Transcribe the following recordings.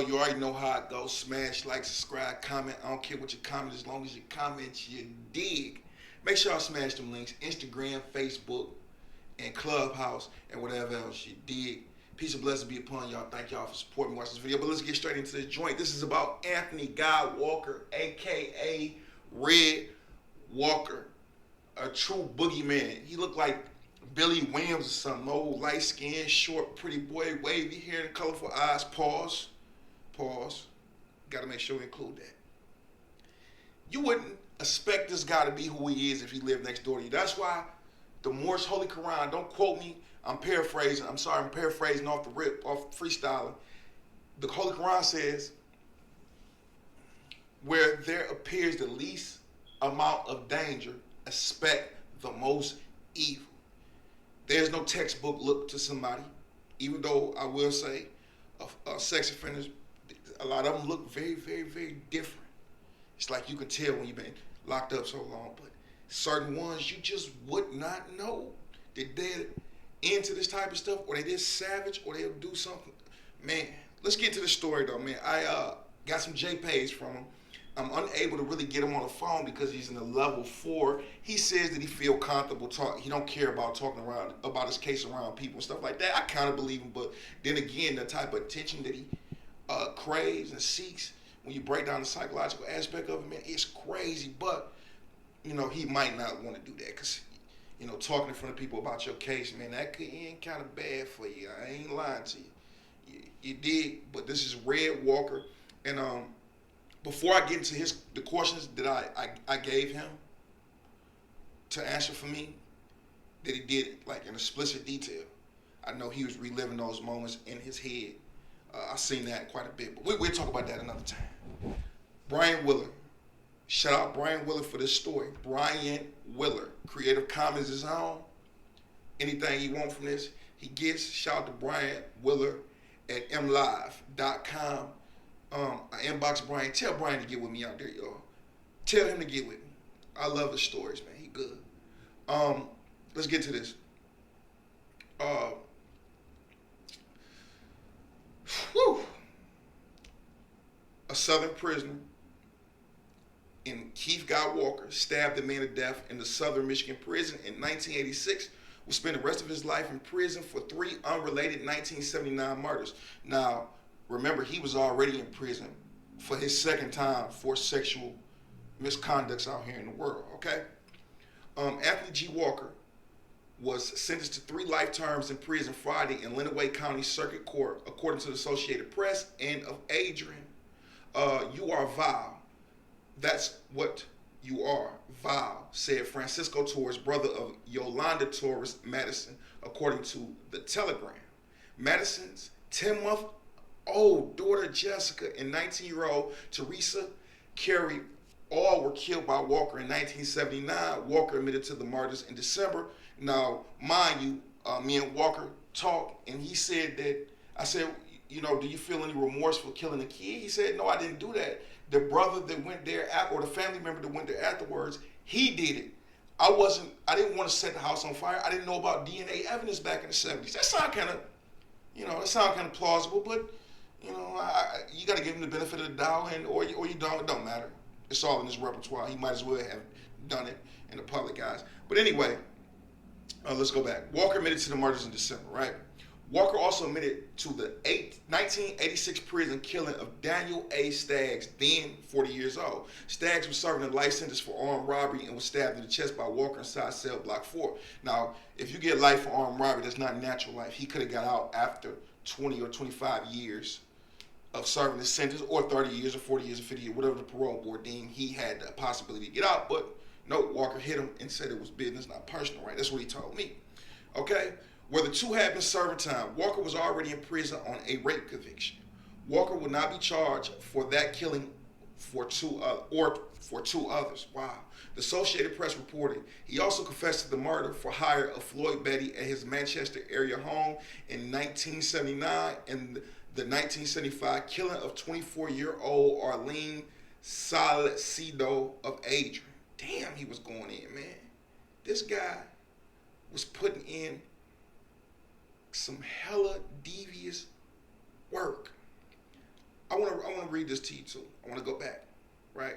you already know how it goes. Smash, like, subscribe, comment. I don't care what you comment, as long as you comment, you dig. Make sure y'all smash them links. Instagram, Facebook, and Clubhouse, and whatever else you dig. Peace and blessings be upon y'all. Thank y'all for supporting me watching this video. But let's get straight into this joint. This is about Anthony Guy Walker, a.k.a. Red Walker. A true boogeyman. He looked like Billy Williams or something. Old, light-skinned, short, pretty boy, wavy hair and colorful eyes. Pause. Got to make sure we include that. You wouldn't expect this guy to be who he is if he lived next door to you. That's why the Morse Holy Quran, don't quote me, I'm paraphrasing. I'm sorry, I'm paraphrasing off the rip, off freestyling. The Holy Quran says, where there appears the least amount of danger, expect the most evil. There's no textbook look to somebody, even though I will say sex offenders, a lot of them look very, very, very different. It's like you can tell when you've been locked up so long, but certain ones you just would not know that they're into this type of stuff, or they just savage, or they'll do something. Man, let's get into the story though, man. I got some Jpays from him. I'm unable to really get him on the phone because he's in a level 4. He says that he feel comfortable talking. He don't care about talking around about his case around people and stuff like that. I kind of believe him, but then again, the type of attention that he craves and seeks, when you break down the psychological aspect of it, man, it's crazy. But you know, he might not want to do that because, you know, talking in front of people about your case, man, that could end kind of bad for you. I ain't lying to you. You did, but this is Red Walker, and before I get into the questions that I gave him to answer for me, that he did it like in explicit detail. I know he was reliving those moments in his head. I've seen that quite a bit, but we'll talk about that another time. Brian Willer. Shout out Brian Willer for this story. Brian Willer, Creative Commons is on. Anything you want from this, he gets. Shout out to Brian Willer at mlive.com. I inbox Brian. Tell Brian to get with me out there, y'all. Tell him to get with me. I love his stories, man. He good. Let's get to this. A Southern prisoner in Keith Guy Walker stabbed a man to death in the Southern Michigan prison in 1986. Will spend the rest of his life in prison for 3 unrelated 1979 murders. Now, remember, he was already in prison for his second time for sexual misconducts out here in the world, okay? Anthony G. Walker was sentenced to 3 life terms in prison Friday in Lenawee County Circuit Court, according to the Associated Press, and of Adrian. You are vile. That's what you are, vile, said Francisco Torres, brother of Yolanda Torres Madison, according to the Telegram. Madison's 10-month-old daughter Jessica and 19-year-old Teresa Carey all were killed by Walker in 1979. Walker admitted to the murders in December. Now, mind you, me and Walker talked, and he said that, I said, you know, do you feel any remorse for killing a kid? He said, no, I didn't do that. The brother that went there, or the family member that went there afterwards, he did it. I didn't want to set the house on fire. I didn't know about DNA evidence back in the 70s. That sound kind of, plausible, but, you know, you got to give him the benefit of the doubt, or you don't. It don't matter. It's all in his repertoire. He might as well have done it in the public eyes. But anyway, let's go back. Walker admitted to the murders in December, right? Walker also admitted to the 1986 prison killing of Daniel A. Staggs, then 40 years old. Staggs was serving a life sentence for armed robbery and was stabbed in the chest by Walker inside cell block 4. Now, if you get life for armed robbery, that's not natural life. He could have got out after 20 or 25 years of serving his sentence, or 30 years or 40 years or 50 years, whatever the parole board deemed he had the possibility to get out. But no, Walker hit him and said it was business, not personal, right? That's what he told me. Okay? Where the two had been serving time, Walker was already in prison on a rape conviction. Walker would not be charged for that killing for two others. Wow. The Associated Press reported he also confessed to the murder for hire of Floyd Betty at his Manchester area home in 1979 and the 1975 killing of 24-year-old Arlene Salcido of Adrian. Damn, he was going in, man. This guy was putting in some hella devious work. I wanna read this to you too. I wanna go back, right?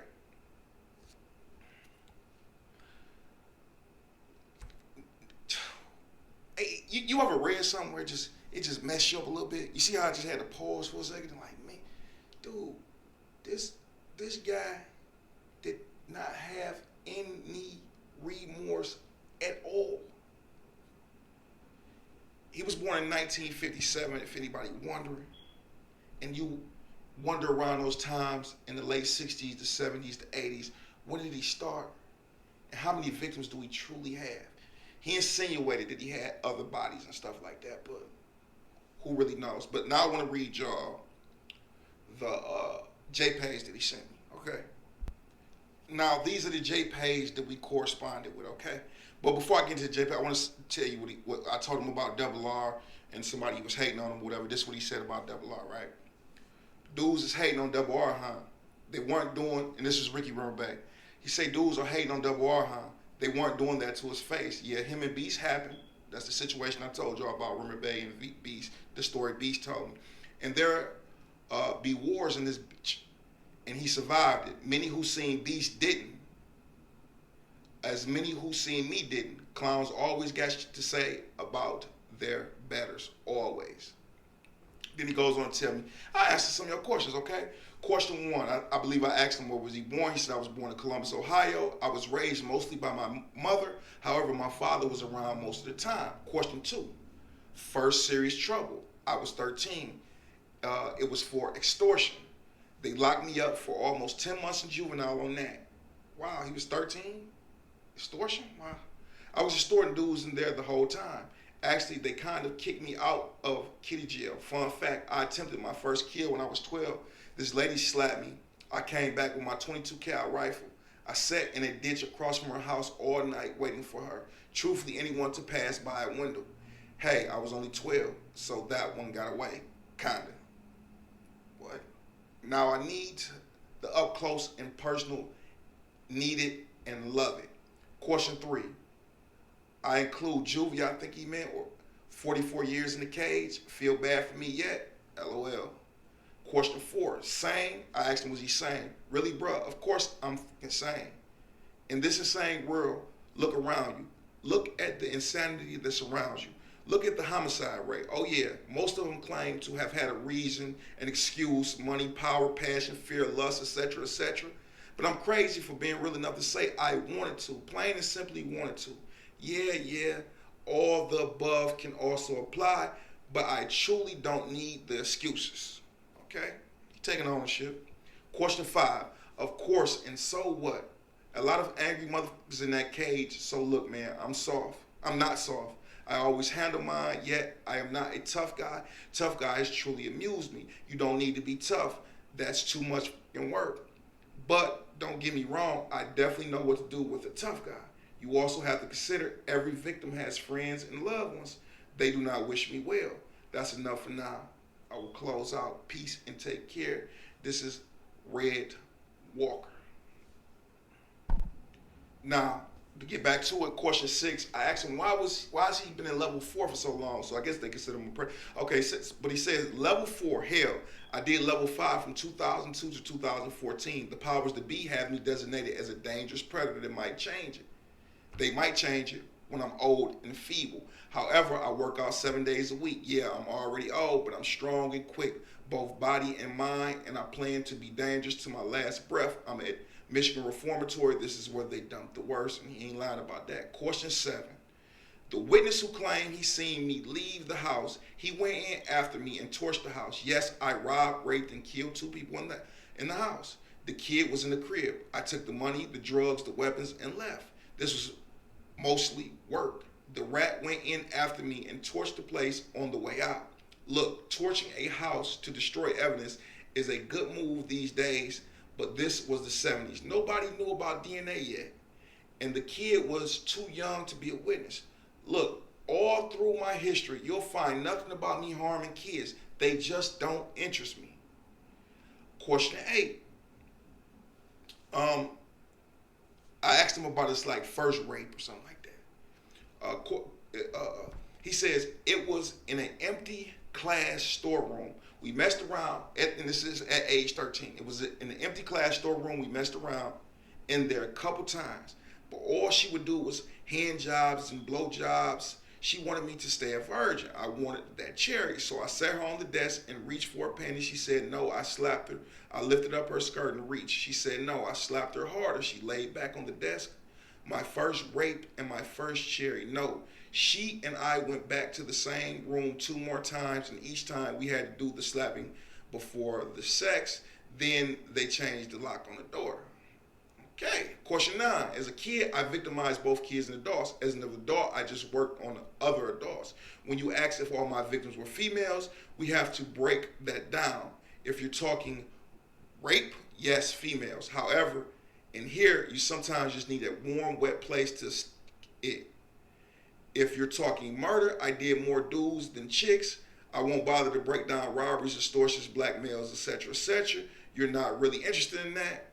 Hey, you ever read something where it just messed you up a little bit? You see how I just had to pause for a second and like, man, dude, this guy did not have any remorse at all. He was born in 1957, if anybody wondering. And you wonder around those times in the late 60s, the 70s, the 80s, when did he start? And how many victims do we truly have? He insinuated that he had other bodies and stuff like that, but who really knows? But now I want to read y'all the Jpays that he sent me, okay? Now, these are the Jpays that we corresponded with, okay? But before I get into the Jpay, I want to tell you what I told him about Double R, and somebody was hating on him, whatever. This is what he said about Double R, right? Dudes is hating on Double R, huh? They weren't doing, and this is Ricky Rumorback. He say dudes are hating on Double R, huh? They weren't doing that to his face. Yeah, him and Beast happened. That's the situation I told y'all about Rumorback and Beast, the story Beast told me. And there be wars in this bitch. And he survived it. Many who seen Beast didn't. As many who seen me didn't. Clowns always got to say about their betters, always. Then he goes on to tell me, I asked him some of your questions, okay? Question one, I believe I asked him where was he born. He said I was born in Columbus, Ohio. I was raised mostly by my mother. However, my father was around most of the time. Question two, first serious trouble. I was 13. It was for extortion. They locked me up for almost 10 months in juvenile on that. Wow, he was 13? Extortion? Wow. I was extorting dudes in there the whole time. Actually, they kind of kicked me out of kitty jail. Fun fact, I attempted my first kill when I was 12. This lady slapped me. I came back with my 22 cal rifle. I sat in a ditch across from her house all night waiting for her. Truthfully, anyone to pass by a window. Hey, I was only 12, so that one got away. Kinda. What? Now I need the up close and personal, need it and love it. Question three. I include juvie, I think he meant, or 44 years in the cage. Feel bad for me yet? LOL. Question four, sane? I asked him, was he sane? Really, bruh? Of course I'm fucking sane. In this insane world, look around you. Look at the insanity that surrounds you. Look at the homicide rate. Oh yeah, most of them claim to have had a reason, an excuse, money, power, passion, fear, lust, etc., etc. But I'm crazy for being real enough to say I wanted to, plain and simply wanted to. Yeah, all the above can also apply, but I truly don't need the excuses. Okay? Taking ownership. Question five. Of course, and so what? A lot of angry motherfuckers in that cage. So look, man, I'm soft. I'm not soft. I always handle mine, yet I am not a tough guy. Tough guys truly amuse me. You don't need to be tough. That's too much fucking work. But don't get me wrong, I definitely know what to do with a tough guy. You also have to consider every victim has friends and loved ones. They do not wish me well. That's enough for now. I will close out. Peace and take care. This is Red Walker. Now, to get back to it, question six, I asked him why has he been in level 4 for so long? So I guess they consider him a prey. Okay, but he says level 4, hell, I did level 5 from 2002 to 2014. The powers that be have me designated as a dangerous predator that might change it. They might change it when I'm old and feeble. However, I work out 7 days a week. Yeah, I'm already old, but I'm strong and quick, both body and mind, and I plan to be dangerous to my last breath. I'm at Michigan Reformatory. This is where they dump the worst, and he ain't lying about that. Question 7. The witness who claimed he seen me leave the house, he went in after me and torched the house. Yes, I robbed, raped, and killed 2 people in the house. The kid was in the crib. I took the money, the drugs, the weapons, and left. This was mostly work. The rat went in after me and torched the place on the way out. Look, torching a house to destroy evidence is a good move these days, but this was the 70s. Nobody knew about DNA yet, and the kid was too young to be a witness. Look, all through my history, you'll find nothing about me harming kids. They just don't interest me. Question 8. I asked him about his first rape or something like that. He says it was in an empty class storeroom We messed around, and this is at age 13. It was in an empty class storeroom. We messed around in there a couple times. But all she would do was hand jobs and blow jobs. She wanted me to stay a virgin. I wanted that cherry. So I sat her on the desk and reached for a panty. She said no. I slapped her. I lifted up her skirt and reached. She said no. I slapped her harder. She laid back on the desk. My first rape and my first cherry. No. She and I went back to the same room 2 more times, and each time we had to do the slapping before the sex. Then they changed the lock on the door. Okay, question 9. As a kid, I victimized both kids and adults. As an adult, I just worked on other adults. When you ask if all my victims were females, we have to break that down. If you're talking rape, yes, females. However, in here, you sometimes just need that warm, wet place to it. If you're talking murder, I did more dudes than chicks. I won't bother to break down robberies, extortions, blackmails, etc., etc. You're not really interested in that.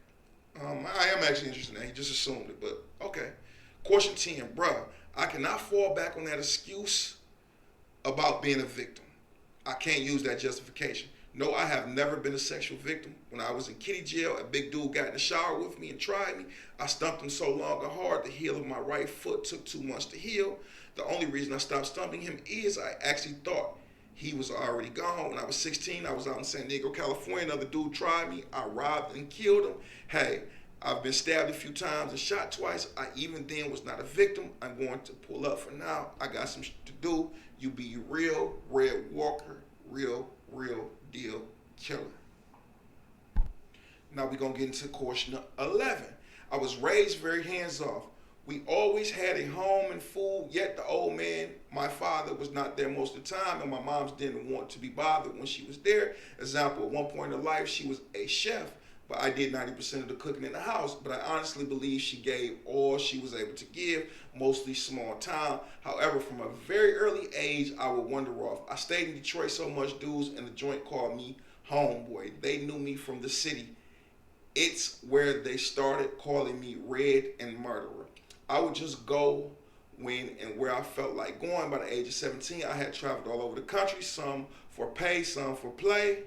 I am actually interested in that. He just assumed it, but okay. Question 10, bruh. I cannot fall back on that excuse about being a victim. I can't use that justification. No, I have never been a sexual victim. When I was in kiddie jail, a big dude got in the shower with me and tried me. I stumped him so long and hard, the heel of my right foot took 2 months to heal. The only reason I stopped stumping him is I actually thought he was already gone. When I was 16, I was out in San Diego, California. Another dude tried me. I robbed and killed him. Hey, I've been stabbed a few times and shot twice. I even then was not a victim. I'm going to pull up for now. I got some shit to do. You be real, Red Walker, real deal killer. Now we're going to get into question 11. I was raised very hands-off. We always had a home and food, yet the old man, my father, was not there most of the time, and my mom's didn't want to be bothered when she was there. Example, at one point in her life, she was a chef, but I did 90% of the cooking in the house, but I honestly believe she gave all she was able to give, mostly small town. However, from a very early age, I would wander off. I stayed in Detroit so much, dudes in the joint called me homeboy. They knew me from the city. It's where they started calling me Red and Murderer. I would just go when and where I felt like going. By the age of 17, I had traveled all over the country, some for pay, some for play,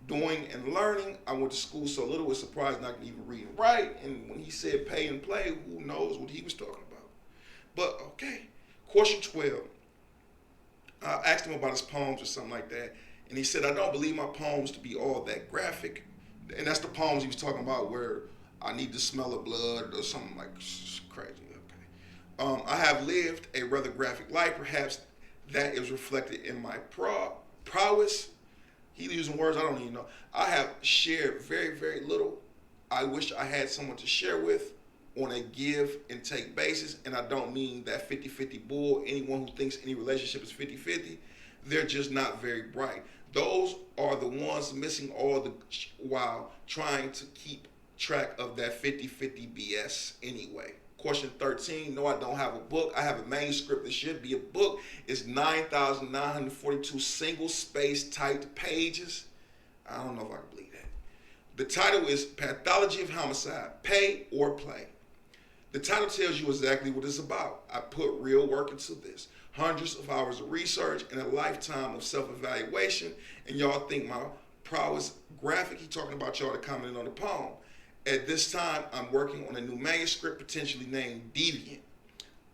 doing and learning. I went to school so little, it was surprising I could even read and write. And when he said pay and play, who knows what he was talking about. But okay, question 12. I asked him about his poems or something like that. And he said, I don't believe my poems to be all that graphic. And that's the poems he was talking about where I need the smell of blood or something like crazy. I have lived a rather graphic life. Perhaps that is reflected in my prowess. He using words I don't even know. I have shared very little. I wish I had someone to share with on a give and take basis. And I don't mean that 50-50 bull. Anyone who thinks any relationship is 50-50, they're just not very bright. Those are the ones missing all the while trying to keep track of that 50-50 BS anyway. Question 13, no, I don't have a book. I have a manuscript that should be a book. It's 9,942 single-space typed pages. I don't know if I can believe that. The title is Pathology of Homicide, Pay or Play. The title tells you exactly what it's about. I put real work into this. Hundreds of hours of research and a lifetime of self-evaluation. And y'all think my prowess graphic? He talking about y'all that commented on the poem. At this time, I'm working on a new manuscript, potentially named Deviant.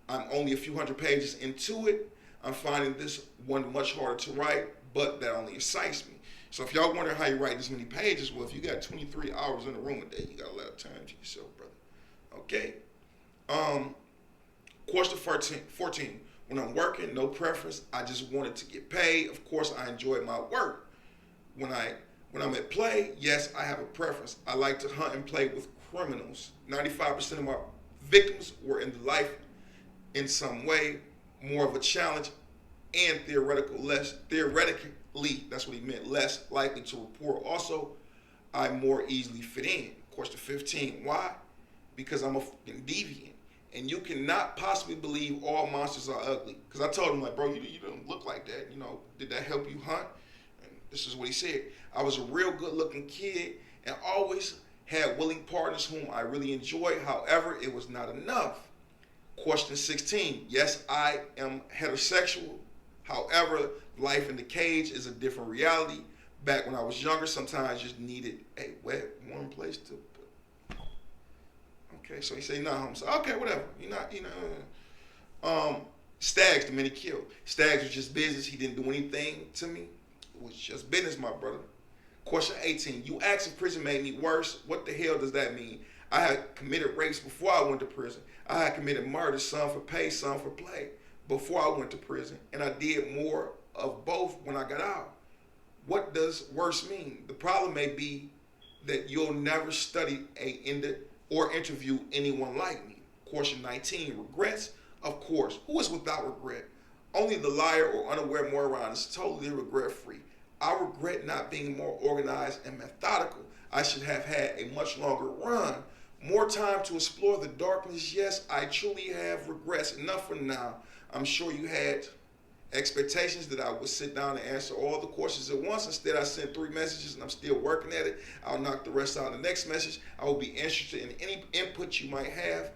I'm only a few hundred pages into it. I'm finding this one much harder to write, but that only excites me. So if y'all wonder how you write this many pages, well, if you got 23 hours in a room a day, you got a lot of time to yourself, brother. Okay. Question 14. When I'm working, no preference. I just wanted to get paid. Of course, I enjoy my work. When I'm at play, yes, I have a preference. I like to hunt and play with criminals. 95% of my victims were in the life in some way, more of a challenge, and theoretically, that's what he meant, less likely to report. Also, I more easily fit in. Question 15, why? Because I'm a fucking deviant. And you cannot possibly believe all monsters are ugly. Because I told him, like, bro, you don't look like that. You know, did that help you hunt? And this is what he said. I was a real good-looking kid and always had willing partners whom I really enjoyed. However, it was not enough. Question 16. Yes, I am heterosexual. However, life in the cage is a different reality. back when I was younger, sometimes I just needed a wet, warm place to put. Okay, so he said, "You're not home." So okay, whatever. You're not, Staggs, the man he killed. Staggs was just business. He didn't do anything to me. It was just business, my brother. Question 18. You asked if prison made me worse. What the hell does that mean? I had committed rapes before I went to prison. I had committed murder, some for pay, some for play, before I went to prison. And I did more of both when I got out. What does worse mean? The problem may be that you'll never study or interview anyone like me. Question 19. Regrets? Of course. Who is without regret? Only the liar or unaware moron is totally regret-free. I regret not being more organized and methodical. I should have had a much longer run. More time to explore the darkness. Yes, I truly have regrets. Enough for now. I'm sure you had expectations that I would sit down and answer all the questions at once. Instead, I sent 3 messages and I'm still working at it. I'll knock the rest out in the next message. I will be interested in any input you might have.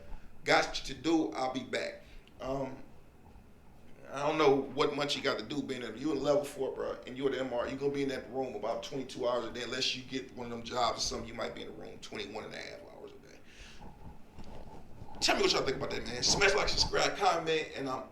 Got you to do. I'll be back. I don't know what much you got to do being you in level 4, bro, and you're the MR. You're going to be in that room about 22 hours a day unless you get one of them jobs or something. You might be in the room 21 and a half hours a day. Tell me what y'all think about that, man. Smash like, subscribe, comment, and I'm